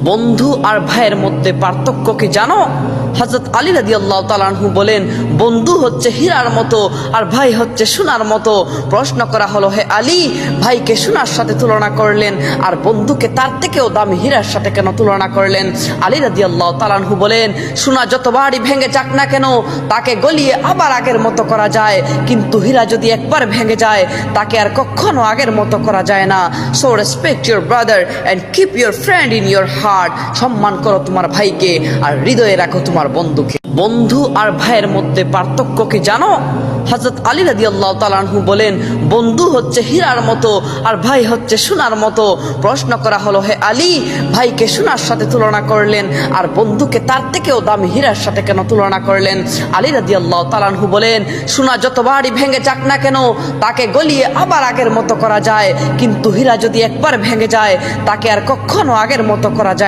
বন্ধু আর ভাইয়ের মধ্যে পার্থক্য কি জানো? হযরত আলী রাদিয়াল্লাহু তাআলা আনহু বলেন, বন্ধু হচ্ছে হীরার মতো আর ভাই হচ্ছে সোনার মতো। প্রশ্ন করা হলো, হে আলী, ভাইকে সোনার সাথে তুলনা করলেন আর বন্ধুকে তার থেকেও দামি হীরার সাথে কেন তুলনা করলেন? আলী রাদিয়াল্লাহু তাআলা আনহু বলেন, সোনা যতবারই ভেঙে যাক না কেন তাকে গলিয়ে আবার আগের মতো করা যায়, কিন্তু হীরা যদি একবার ভেঙে যায় তাকে আর কখনো আগের মতো করা যায় না। So respect your brother and keep your friend in your heart. সম্মান করো তোমার ভাইকে আর হৃদয়ে রাখো তোমার বন্ধুকে। বন্ধু আর ভাইয়ের মধ্যে পার্থক্য কি জানো? হযরত আলী রাদিয়াল্লাহু তাআলা আনহু বলেন, বন্ধু হচ্ছে হীরার মতো আর ভাই হচ্ছে সোনার মতো। প্রশ্ন করা হলো, হে আলী, ভাইকে সোনার সাথে তুলনা করলেন আর বন্ধুকে তার থেকেও দামি হীরার সাথে কেন তুলনা করলেন? আলী রাদিয়াল্লাহু তাআলা আনহু বলেন, সোনা যতবারই ভেঙে যাক না কেন তাকে গলিয়ে আবার আগের মতো করা যায়, কিন্তু হীরা যদি একবার ভেঙে যায় তাকে আর কখনো আগের মতো করা যায়